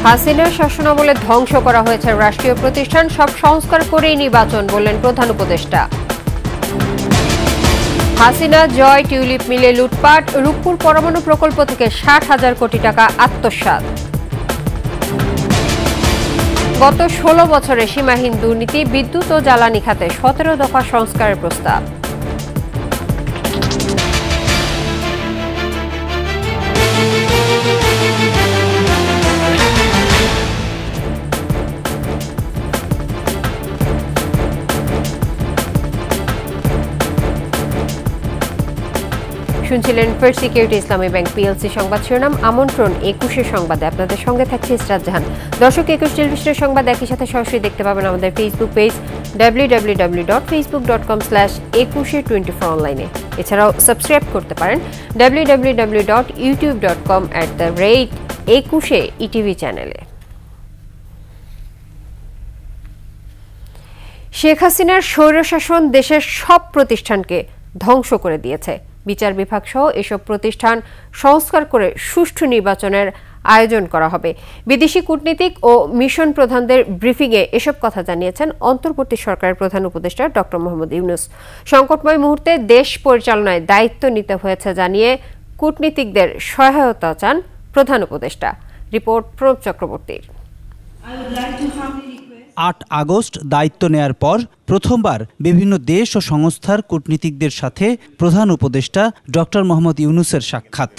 হাসিনার শাসনামলে ধ্বংস করা হয়েছে রাষ্ট্রীয় প্রতিষ্ঠান, সব সংস্কার করেই নির্বাচন, বললেন প্রধান উপদেষ্টা। হাসিনা জয় টিউলিপ মিলে লুটপাট, রূপপুর পরমাণু প্রকল্প থেকে ৬০,০০০ কোটি টাকা আত্মসাৎ। গত ১৬ বছরে সীমাহীন দুর্নীতি, বিদ্যুৎ ও জ্বালানি খাতে ১৭ দফা সংস্কারের প্রস্তাব। শুনছিলেন ফার্স্ট সিকিউরিটি ইসলামী ব্যাংক পিএলসি সংবাদ শিরোনাম। আমন্ত্রণ ২১ সংবাদে আপনাদের সঙ্গে থাকছে ইসরাত জাহান। দর্শক, ২১ টেলিভিশনের সংবাদ একই সাথে সরাসরি দেখতে পাবেন আমাদের ফেসবুক পেজ www.facebook.com/2124 অনলাইনে। এছাড়াও সাবস্ক্রাইব করতে পারেন www.youtube.com/21 চ্যানেলে। শেখ হাসিনার স্বৈরশাসন দেশের সব প্রতিষ্ঠানকে ধ্বংস করে দিয়েছে। বিচার বিভাগ সহ এসব প্রতিষ্ঠান সংস্কার করে সুষ্ঠু নির্বাচনের আয়োজন করা হবে। বিদেশি কূটনীতিক ও মিশন প্রধানদের ব্রিফিংয়ে এসব কথা জানিয়েছেন অন্তর্বর্তী সরকারের প্রধান উপদেষ্টা ডক্টর মোহাম্মদ ইউনূস। সংকটময় মুহূর্তে দেশ পরিচালনায় দায়িত্ব নিতে হয়েছে জানিয়ে কূটনীতিকদের সহায়তা চান প্রধান উপদেষ্টা। রিপোর্ট প্রণব চক্রবর্তীর। ৮ আগস্ট দায়িত্ব নেয়ার পর প্রথমবার বিভিন্ন দেশ ও সংস্থার কূটনীতিকদের সাথে প্রধান উপদেষ্টা ডক্টর মোহাম্মদ ইউনূসের সাক্ষাৎ।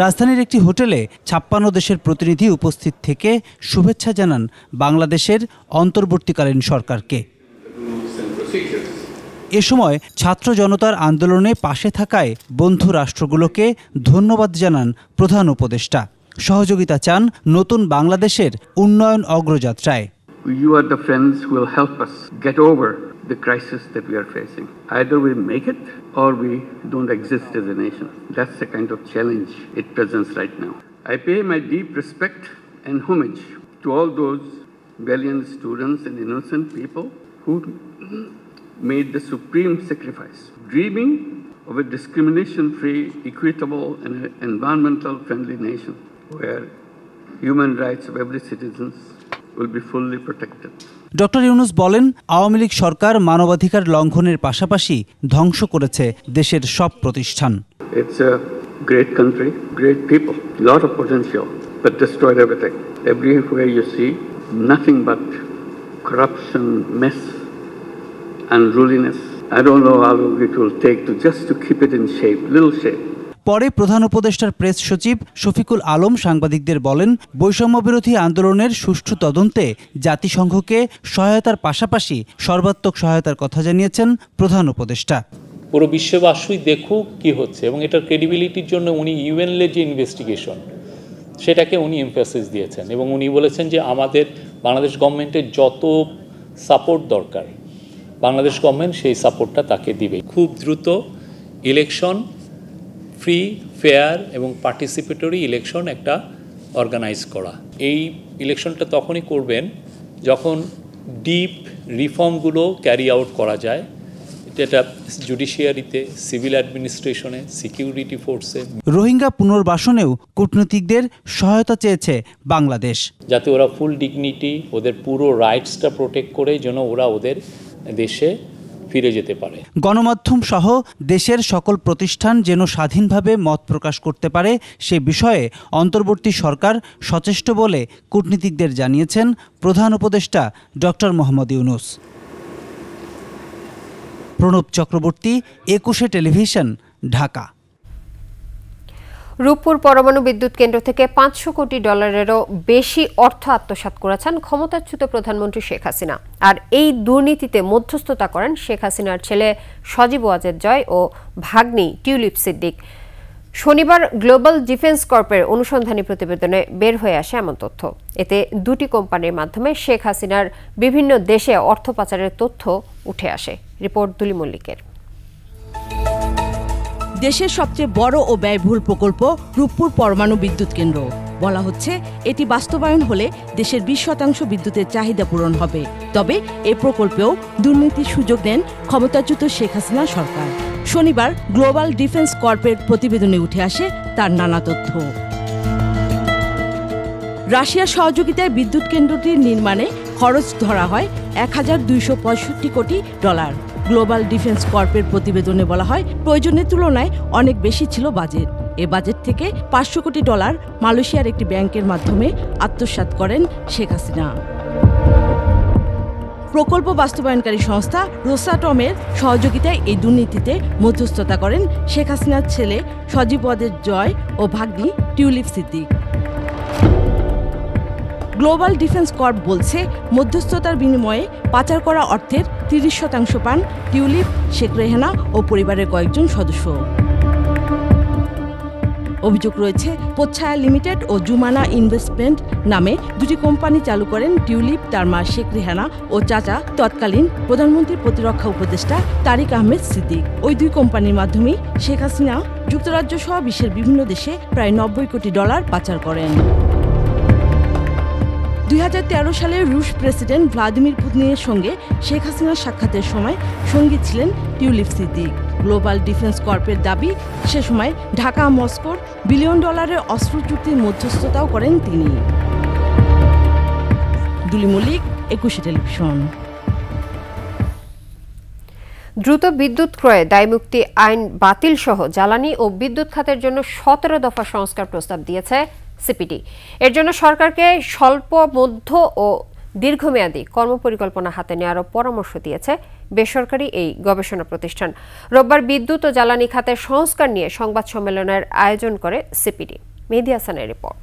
রাজধানীর একটি হোটেলে ৫৬ দেশের প্রতিনিধি উপস্থিত থেকে শুভেচ্ছা জানান বাংলাদেশের অন্তর্বর্তীকালীন সরকারকে। এ সময় ছাত্র জনতার আন্দোলনে পাশে থাকায় বন্ধু রাষ্ট্রগুলোকে ধন্যবাদ জানান প্রধান উপদেষ্টা। সহযোগিতা চান নতুন বাংলাদেশের উন্নয়ন অগ্রযাত্রায়। You are the friends who will help us get over the crisis that we are facing. Either we make it or we don't exist as a nation. That's the kind of challenge it presents right now. I pay my deep respect and homage to all those valiant students and innocent people who made the supreme sacrifice, dreaming of a discrimination-free, equitable and environmental-friendly nation where human rights of every citizen will be fully protected. Doctor Yunus বলেন, আওয়ামী লীগ সরকার মানবাধিকার লঙ্ঘনের পাশাপাশি ধ্বংস করেছে দেশের সব প্রতিষ্ঠান। It's a great country, great people, lot of potential, but destroyed everything. Everywhere you see nothing but corruption, mess, unruliness. I don't know how long it will take to keep it in shape, little shape. পরে প্রধান উপদেষ্টার press সচিব শফিকুল আলম সাংবাদিকদের বলেন, বৈষম্যবিরোধী আন্দোলনের সুষ্ঠু তদন্তে জাতিসংঘকে সহায়তার পাশাপাশি সর্বাত্মক সহায়তার কথা জানিয়েছেন প্রধান উপদেষ্টা। পুরো বিশ্ববাসী দেখুক কি হচ্ছে এবং এটার ক্রেডিবিলিটির জন্য উনি ইউএনএর যে ইনভেস্টিগেশন সেটাকে উনি এমফাসিস দিয়েছেন এবং উনি বলেছেন যে আমাদের বাংলাদেশ গভর্নমেন্টের যত সাপোর্ট দরকার বাংলাদেশ গভর্নমেন্ট সেই সাপোর্টটা তাকে দিবে। খুব দ্রুত ইলেকশন, ফ্রি, ফেয়ার এবং পার্টিসিপেটরি ইলেকশন একটা অর্গানাইজ করা। এই ইলেকশনটা তখনই করবেন যখন ডিপ রিফর্মগুলো ক্যারি আউট করা যায়। এটা জুডিশিয়ারিতে, সিভিল অ্যাডমিনিস্ট্রেশনে, সিকিউরিটি ফোর্সে। রোহিঙ্গা পুনর্বাসনেও কূটনীতিকদের সহায়তা চেয়েছে বাংলাদেশ, যাতে ওরা ফুল ডিগনিটি, ওদের পুরো রাইটসটা প্রোটেক্ট করে যেন ওরা ওদের দেশে ফিরে যেতে পারে। গণমাধ্যম সহ দেশের সকল প্রতিষ্ঠান যেন স্বাধীনভাবে মত প্রকাশ করতে পারে সে বিষয়ে অন্তর্বর্তী সরকার সচেষ্ট বলে কূটনীতিকদের জানিয়েছেন প্রধান উপদেষ্টা ডক্টর মোহাম্মদ ইউনূস। প্রণব চক্রবর্তী, ২১ টেলিভিশন, ঢাকা। রূপপুর পরমাণু বিদ্যুৎ কেন্দ্র থেকে $500 কোটি বেশি অর্থ আত্মসাৎ করেছেন ক্ষমতাচ্যুত প্রধানমন্ত্রী শেখ হাসিনা। আর এই দুর্নীতিতে মধ্যস্থতা করেন শেখ হাসিনার ছেলে সজীব ওয়াজেদ জয় ও ভাগ্নি টিউলিপ সিদ্দিক। শনিবার গ্লোবাল ডিফেন্স কর্পের অনুসন্ধানী প্রতিবেদনে বের হয়ে আসে এমন তথ্য। এতে দুটি কোম্পানির মাধ্যমে শেখ হাসিনার বিভিন্ন দেশে অর্থ পাচারের তথ্য উঠে আসে। রিপোর্ট দুলি মল্লিকের। দেশের সবচেয়ে বড় ও ব্যয়বহুল প্রকল্প রূপপুর পরমাণু বিদ্যুৎ কেন্দ্র। বলা হচ্ছে এটি বাস্তবায়ন হলে দেশের 20% বিদ্যুতের চাহিদা পূরণ হবে। তবে এ প্রকল্পেও দুর্নীতির সুযোগ দেন ক্ষমতাচ্যুত শেখ হাসিনা সরকার। শনিবার গ্লোবাল ডিফেন্স কর্পের প্রতিবেদনে উঠে আসে তার নানা তথ্য। রাশিয়ার সহযোগিতায় বিদ্যুৎ কেন্দ্রটির নির্মাণে খরচ ধরা হয় ১,২৬৫ কোটি ডলার। গ্লোবাল ডিফেন্স কর্পের প্রতিবেদনে বলা হয় প্রয়োজনের তুলনায় অনেক বেশি ছিল বাজেট। এ বাজেট থেকে ৫০০ কোটি ডলার মালয়েশিয়ার একটি ব্যাংকের মাধ্যমে আত্মসাৎ করেন শেখ হাসিনা। প্রকল্প বাস্তবায়নকারী সংস্থা রোসাটমের সহযোগিতায় এই দুর্নীতিতে মধ্যস্থতা করেন শেখ হাসিনার ছেলে সজীব ওয়াজেদ জয় ও ভাগ্নি Tulip Siddiq. Global defence corp বলছে মধ্যস্থতার বিনিময়ে পাচার করা অর্থের ৩০% পান টিউলিপ, শেখ রেহানা ও পরিবারের কয়েকজন সদস্য। অভিযোগ রয়েছে পোচ্ছায়া লিমিটেড ও জুমানা ইনভেস্টমেন্ট নামে দুটি কোম্পানি চালু করেন টিউলিপ, তার মা শেখ রেহানা ও চাচা তৎকালীন প্রধানমন্ত্রীর প্রতিরক্ষা উপদেষ্টা তারিক আহমেদ সিদ্দিক। ওই দুই কোম্পানির মাধ্যমেই শেখ হাসিনা যুক্তরাজ্য সহ বিশ্বের বিভিন্ন দেশে প্রায় ৯০ কোটি ডলার পাচার করেন। ২০১৩ সালে রুশ প্রেসিডেন্ট ভ্লাদিমির পুতিনের সঙ্গে শেখ হাসিনার সাক্ষাতের সময় সঙ্গী ছিলেন টিউলিপ সিদ্দিক। গ্লোবাল ডিফেন্স কর্পের দাবি, সে সময় ঢাকা মস্কোর বিলিয়ন ডলারের অস্ত্র চুক্তির মধ্যস্থতাও করেন তিনি। দুলি মল্লিক, ২১ টেলিভিশন। দ্রুত বিদ্যুৎ ক্রয়ে দায়মুক্তি আইন বাতিল সহ জ্বালানি ও বিদ্যুৎ খাতের জন্য ১৭ দফা সংস্কার প্রস্তাব দিয়েছে সিপিডি। এর জন্য সরকারকে স্বল্প, মধ্য ও দীর্ঘমেয়াদী কর্মপরিকল্পনা হাতে নেওয়ারও পরামর্শ দিয়েছে বেসরকারি এই গবেষণা প্রতিষ্ঠান। রোববার বিদ্যুৎ ও জ্বালানি খাতের সংস্কার নিয়ে সংবাদ সম্মেলনের আয়োজন করে সিপিডি। মেহেদী হাসানের রিপোর্ট।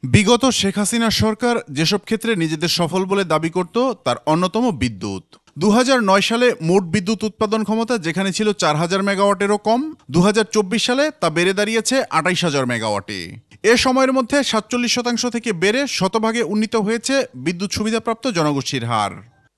বিগত শেখ হাসিনা সরকার যেসব ক্ষেত্রে নিজেদের সফল বলে দাবি করত তার অন্যতম বিদ্যুৎ। ২০০৯ সালে মোট বিদ্যুৎ উৎপাদন ক্ষমতা যেখানে ছিল ৪,০০০ মেগাওয়াটেরও কম, ২০২৪ সালে তা বেড়ে দাঁড়িয়েছে ২৮,০০০ মেগাওয়াটে। এ সময়ের মধ্যে ৪৭% থেকে বেড়ে শতভাগে উন্নীত হয়েছে বিদ্যুৎ সুবিধাপ্রাপ্ত জনগোষ্ঠীর হার।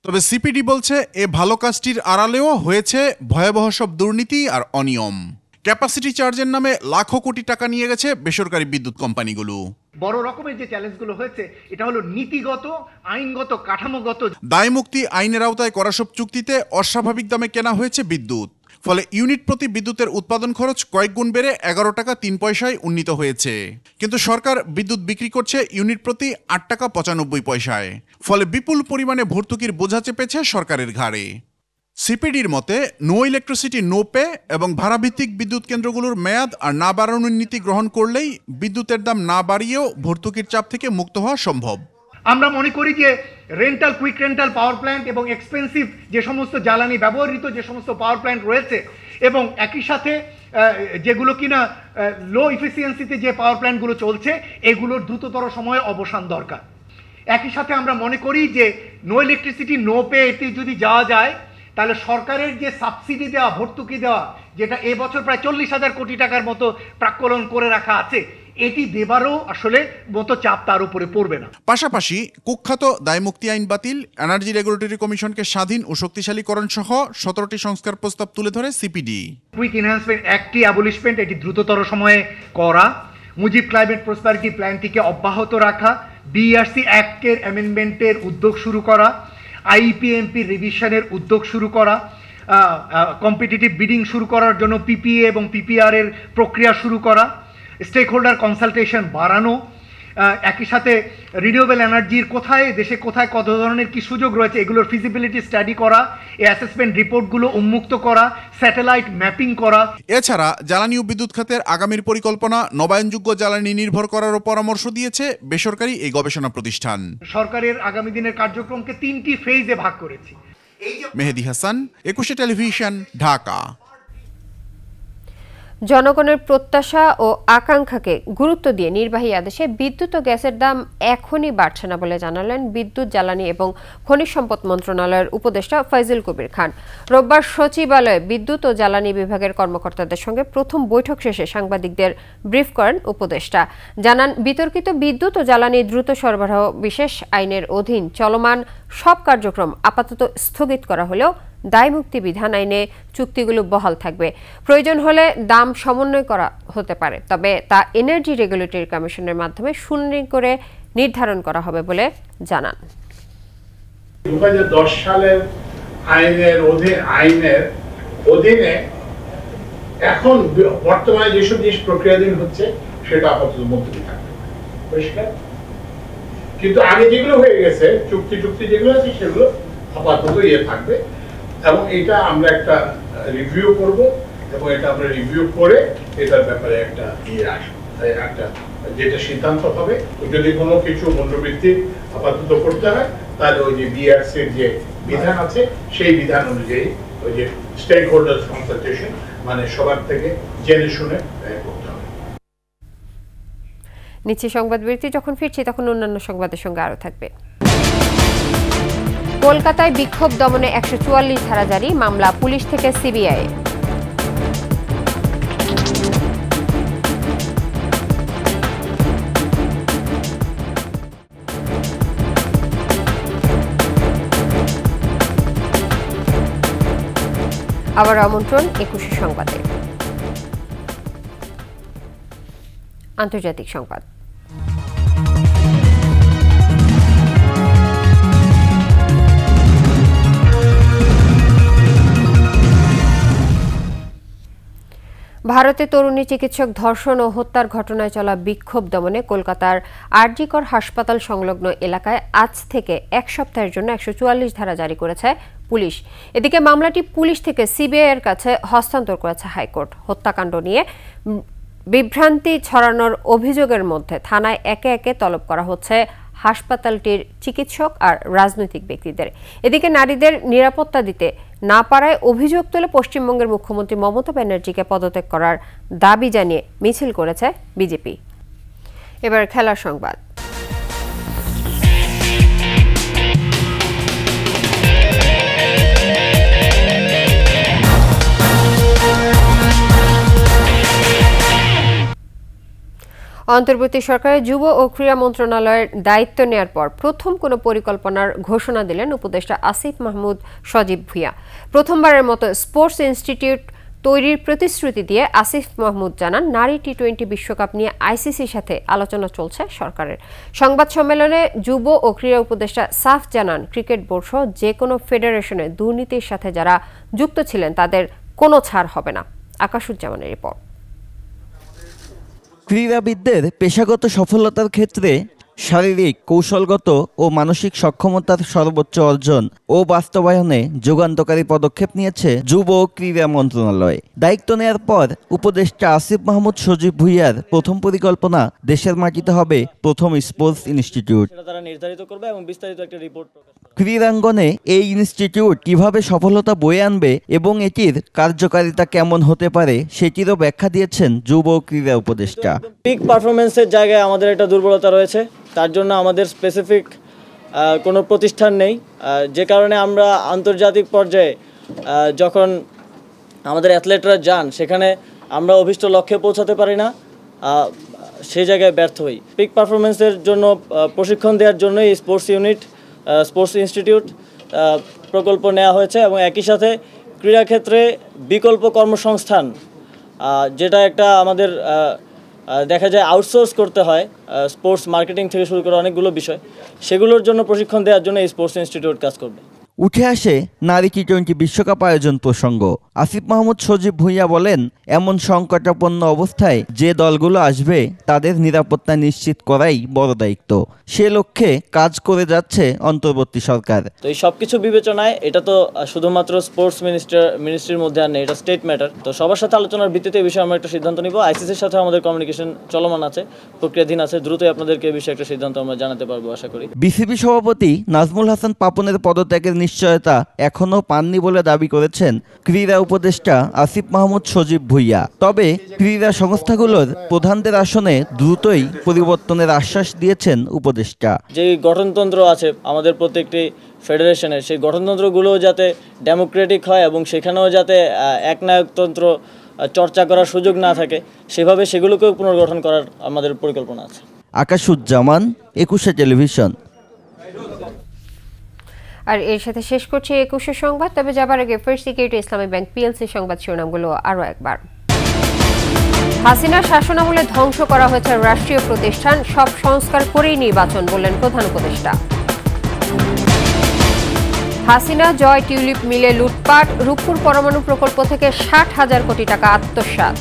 তবে সিপিডি বলছে এ ভালো কাজটির আড়ালেও হয়েছে ভয়াবহ সব দুর্নীতি আর অনিয়ম। ক্যাপাসিটি চার্জের নামে লাখো কোটি টাকা নিয়ে গেছে বেসরকারি বিদ্যুৎ কোম্পানিগুলো। বড় রকমের যে চ্যালেঞ্জগুলো হয়েছে এটা হলো নীতিগত, আইনগত, কাঠামোগত। দায়মুক্তি আইনের আওতায় করা সব চুক্তিতে অস্বাভাবিক দামে কেনা হয়েছে বিদ্যুৎ। ফলে ইউনিট প্রতি বিদ্যুতের উৎপাদন খরচ কয়েক গুণ বেড়ে ১১ টাকা ৩ পয়সায় উন্নীত হয়েছে। কিন্তু সরকার বিদ্যুৎ বিক্রি করছে ইউনিট প্রতি ৮ টাকা ৯৫ পয়সায়। ফলে বিপুল পরিমাণে ভর্তুকির বোঝা চেপেছে সরকারের ঘাড়ে। সিপিডির মতে নো ইলেকট্রিসিটি নো পে এবং ভাড়াভিত্তিক বিদ্যুৎ কেন্দ্রগুলোর মেয়াদ আর না বাড়ানোর নীতি গ্রহণ করলেই বিদ্যুতের দাম না বাড়িয়েও ভর্তুকির চাপ থেকে মুক্ত হওয়া সম্ভব। আমরা মনে করি যে rental, quick rental power plant এবং এক্সপেন্সিভ যে সমস্ত জ্বালানি ব্যবহৃত যে সমস্ত পাওয়ার প্ল্যান্ট রয়েছে এবং একই সাথে যেগুলো কিনা লো ইফিসিয়েন্সিতে যে পাওয়ার প্ল্যান্টগুলো চলছে, এগুলোর দ্রুততর সময়ে অবসান দরকার। একই সাথে আমরা মনে করি যে নো ইলেকট্রিসিটি নো পে এতে যদি যাওয়া যায় তাহলে সরকারের যে সাবসিডি দেওয়া, ভর্তুকি দেওয়া, যেটা এবছর প্রায় ৪০,০০০ কোটি টাকার মতো প্রাক্কলন করে রাখা আছে, এটি দেবারও আসলে মতো চাপ তার উপরে পড়বে না। পাশাপাশি কুখ্যাত দায়মুক্তি আইন বাতিল, এনার্জি রেগুলেটরি কমিশনকে স্বাধীন ও শক্তিশালীকরণ সহ ১৭টি সংস্কার প্রস্তাব তুলে ধরে সিপিডি। কুইক এনহ্যান্সমেন্ট অ্যাক্টটি অ্যাবলিশমেন্ট, এটি দ্রুততর সময়ে করা, মুজিব ক্লাইমেট প্রসপারিটি প্ল্যানটিকে অব্যাহত রাখা, বিআরসি অ্যাক্টের অ্যামেন্ডমেন্টের উদ্যোগ শুরু করা, আইপিএমপি রিভিশনের উদ্যোগ শুরু করা, কম্পিটিটিভ বিডিং শুরু করার জন্য পিপিএ এবং পিপিআর এর প্রক্রিয়া শুরু করা, স্টেক হোল্ডার কনসালটেশন বাড়ানো, একই সাথে রিনিউয়েবল এনার্জির দেশে কোথায় কত ধরনের কি সুযোগ রয়েছে এগুলোর ফিজিবিলিটি স্টাডি করা, এই অ্যাসেসমেন্ট রিপোর্টগুলো উন্মুক্ত করা, স্যাটেলাইট ম্যাপিং করা। এছাড়া জ্বালানি ও বিদ্যুৎ খাতের আগামীর পরিকল্পনা নবায়নযোগ্য জ্বালানি নির্ভর করারও পরামর্শ দিয়েছে বেসরকারি এই গবেষণা প্রতিষ্ঠান। সরকারের আগামী দিনের কার্যক্রমকে ৩টি ফেজে ভাগ করেছি। মেহেদী হাসান, ২১ টেলিভিশন, ঢাকা। জনগণের প্রত্যাশা ও আকাঙ্ক্ষাকে গুরুত্ব দিয়ে নির্বাহী আদেশে বিদ্যুৎ ও গ্যাসের দাম এখনই বাড়ছে না বলে জানালেন বিদ্যুৎ, জ্বালানি এবং খনিজ সম্পদ মন্ত্রণালয়ের উপদেষ্টা ফয়জুল কবির খান। রোববার সচিবালয়ে বিদ্যুৎ ও জ্বালানি বিভাগের কর্মকর্তাদের সঙ্গে প্রথম বৈঠক শেষে সাংবাদিকদের ব্রিফ করেন উপদেষ্টা। জানান, বিতর্কিত বিদ্যুৎ ও জ্বালানি দ্রুত সরবরাহ বিশেষ আইনের অধীন চলমান সব কার্যক্রম আপাতত স্থগিত করা হলেও দায়মুক্তি বিধান আইনে চুক্তিগুলো বহাল থাকবে। প্রয়োজন হলে দাম সমন্বয় করা হতে পারে, তবে তা এনার্জি রেগুলেটরি কমিশনের মাধ্যমে শুনানি করে নির্ধারণ করা হবে বলে জানান। ২০১০ সালের আইনের অধীনে এখন বর্তমানে যেসব জিনিস প্রক্রিয়াধীন হচ্ছে সেটা আপাতত মুক্তি থাকবে। পরিষ্কার। কিন্তু আগে যেগুলো হয়ে গেছে চুক্তি যেগুলো আছে সেগুলো আপাতত থাকবে এবং এটা আমরা একটা রিভিউ করব এবং এটা আমরা রিভিউ করে এটার ব্যাপারে একটা একটা যেটা সিদ্ধান্ত হবে। যদি কোনো কিছু মূল্যবৃদ্ধি আপাতত করতে হয় তাহলে ওই যে বিআরসির যে বিধান আছে সেই বিধান অনুযায়ী ওই যে স্টেক হোল্ডার্স কনসালটেশন মানে সবার থেকে জেনে শুনে করতে হবে। নিচে সংবাদ বিরতি, যখন ফিরছি তখন অন্যান্য সংবাদের সঙ্গে আরো থাকবে। কলকাতায় বিক্ষোভ দমনে 144 ধারা জারি, মামলা পুলিশ থেকে সিবিআই। আবার আমন্ত্রণ 21 সংবাদে। আন্তর্জাতিক সংবাদ। ভারতে তরুণী চিকিৎসক ধর্ষণ ও হত্যার ঘটনায় চলা বিক্ষোভ দমনে কলকাতার আরজিকর হাসপাতাল সংলগ্ন এলাকায় আজ থেকে এক সপ্তাহের জন্য 144 ধারা জারি করেছে পুলিশ। এদিকে মামলাটি পুলিশ থেকে সিবিআই এর কাছে হস্তান্তর করেছে হাইকোর্ট। হত্যাকাণ্ড নিয়ে বিভ্রান্তি ছড়ানোর অভিযোগের মধ্যে থানায় একে একে তলব করা হচ্ছে হাসপাতালটির চিকিৎসক আর রাজনৈতিক ব্যক্তিদের। এদিকে নারীদের নিরাপত্তা দিতে না পারায় অভিযোগ তুলে পশ্চিমবঙ্গের মুখ্যমন্ত্রী মমতা ব্যানার্জিকে পদত্যাগ করার দাবি জানিয়ে মিছিল করেছে বিজেপি। এবার খেলার সংবাদ। অন্তর্বর্তী সরকারের যুব ও ক্রীড়া মন্ত্রণালয়ের দায়িত্ব নেয়ার পর প্রথম কোনো পরিকল্পনার ঘোষণা দিলেন উপদেষ্টা আসিফ মাহমুদ সজীব ভুঁইয়া। প্রথমবারের মতো স্পোর্টস ইনস্টিটিউট তৈরির প্রতিশ্রুতি দিয়ে আসিফ মাহমুদ জানান, নারী টি-20 বিশ্বকাপ নিয়ে আইসিসির সাথে আলোচনা চলছে সরকারের। সংবাদ সম্মেলনে যুব ও ক্রীড়া উপদেষ্টা সাফ জানান, ক্রিকেট বোর্ড সহ যে কোনো ফেডারেশনে দুর্নীতির সাথে যারা যুক্ত ছিলেন তাদের কোনো ছাড় হবে না। আকাশুজ্জামানের রিপোর্ট। ক্রীড়াবিদদের পেশাগত সফলতার ক্ষেত্রে শারীরিক, কৌশলগত ও মানসিক সক্ষমতার সর্বোচ্চ অর্জন ও বাস্তবায়নে যুগান্তকারী পদক্ষেপ নিয়েছে যুব ও ক্রীড়া মন্ত্রণালয়। দায়িত্ব নেওয়ার পর উপদেষ্টা আসিফ মাহমুদ সজীব ভুঁইয়ার প্রথম পরিকল্পনা দেশের মাটিতে হবে প্রথম স্পোর্টস ইনস্টিটিউট। তারা নির্ধারিত করবে এবং বিস্তারিত একটা রিপোর্ট ক্রীড়াঙ্গনে এই ইনস্টিটিউট কিভাবে সফলতা বয়ে আনবে এবং এটির কার্যকারিতা কেমন হতে পারে সেটিরও ব্যাখ্যা দিয়েছেন যুব ক্রীড়া উপদেষ্টা। পিক পারফরমেন্সের জায়গায় আমাদের একটা দুর্বলতা রয়েছে, তার জন্য আমাদের স্পেসিফিক কোনো প্রতিষ্ঠান নেই, যে কারণে আমরা আন্তর্জাতিক পর্যায়ে যখন আমাদের অ্যাথলেটরা যান সেখানে আমরা অভিষ্ট লক্ষ্যে পৌঁছাতে পারি না, সেই জায়গায় ব্যর্থ হই। পিক পারফরমেন্সের জন্য প্রশিক্ষণ দেওয়ার জন্যই স্পোর্টস ইনস্টিটিউট প্রকল্প নেওয়া হয়েছে এবং একই সাথে ক্রীড়াক্ষেত্রে বিকল্প কর্মসংস্থান, যেটা একটা আমাদের দেখা যায় আউটসোর্স করতে হয়, স্পোর্টস মার্কেটিং থেকে শুরু করে অনেকগুলো বিষয়, সেগুলোর জন্য প্রশিক্ষণ দেওয়ার জন্য এই স্পোর্টস ইনস্টিটিউট কাজ করবে। উঠে আসে নারী টি-20 বিশ্বকাপ আয়োজন প্রসঙ্গ। আসিফ মাহমুদ সজীব ভুঁইয়া বলেন, এমন সংকটাপন্ন অবস্থায় যে দলগুলো আসবে তাদের নিরাপত্তা নিশ্চিত করাই বড় দায়িত্ব। সে লক্ষ্যে কাজ করে যাচ্ছে অন্তর্বর্তী সরকার। তো এই সবকিছু বিবেচনায় এটা তো শুধুমাত্র স্পোর্টস মিনিস্ট্রির মধ্যে আর নেই, এটা স্টেট ম্যাটার। তো সবার সাথে আলোচনার ভিত্তিতে এই বিষয়ে আমরা একটা সিদ্ধান্ত নিব। আইসিসির সাথে আমাদের কমিউনিকেশন চলমান আছে, প্রক্রিয়াধীন আছে, দ্রুতই আপনাদেরকে এই বিষয়ে একটা সিদ্ধান্ত আমরা জানাতে পারবো আশা করি। বিসিবি সভাপতি নাজমুল হাসান পাপনের পদত্যাগের নিশ্চয়তা এখনও পাননি বলে দাবি করেছেন ক্রীড়া উপদেষ্টা আসিফ মাহমুদ সজীব ভুঁইয়া। তবে ক্রীড়া সংস্থাগুলোর প্রধানদের আসনে দ্রুতই পরিবর্তনের আশ্বাস দিয়েছেন উপদেষ্টা। যে গঠনতন্ত্র আছে আমাদের প্রত্যেকটি ফেডারেশনের, সেই গঠনতন্ত্রগুলোও যাতে ডেমোক্রেটিক হয় এবং সেখানেও যাতে একনায়কতন্ত্র চর্চা করার সুযোগ না থাকে, সেভাবে সেগুলোকেও পুনর্গঠন করার আমাদের পরিকল্পনা আছে। আকাশুজ্জামান, 21 টেলিভিশন। আর এর সাথে শেষ করছি 21 সংবাদ। তবে যাবার আগে first security Islamic bank PLC সংবাদ শিরোনামগুলো আরও একবার। হাসিনার শাসনামলে ধ্বংস করা হয়েছে রাষ্ট্রীয় প্রতিষ্ঠান, সব সংস্কার করেই নির্বাচন, বললেন প্রধান উপদেষ্টা। হাসিনা জয় টিউলিপ মিলে লুটপাট, রূপপুর পরমাণু প্রকল্প থেকে 60,000 কোটি টাকা আত্মসাৎ।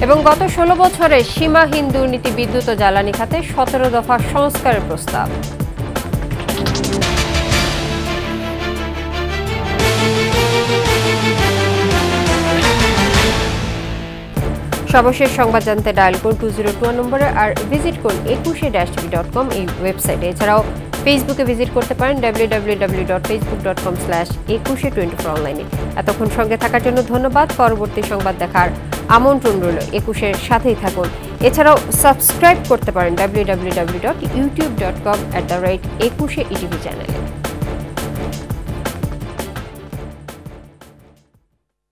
এবং গত 16 বছরে সীমাহীন দুর্নীতি বিদ্যুৎ ও জ্বালানি খাতে 17 দফা সংস্কারের প্রস্তাব। সর্বশেষ সংবাদ জানতে ডায়াল করুন 2021 নম্বরে আর ভিজিট করুন 21-tv.com এই ওয়েবসাইটে। এছাড়াও ফেসবুকে ভিজিট করতে পারেন www.facebook.com/2124 অনলাইনে। এতক্ষণ সঙ্গে থাকার জন্য ধন্যবাদ। পরবর্তী সংবাদ দেখার আমন্ত্রণ রইল। 21-এর সাথেই থাকুন। এছাড়াও সাবস্ক্রাইব করতে পারেন www.youtube.com/21etv চ্যানেলে।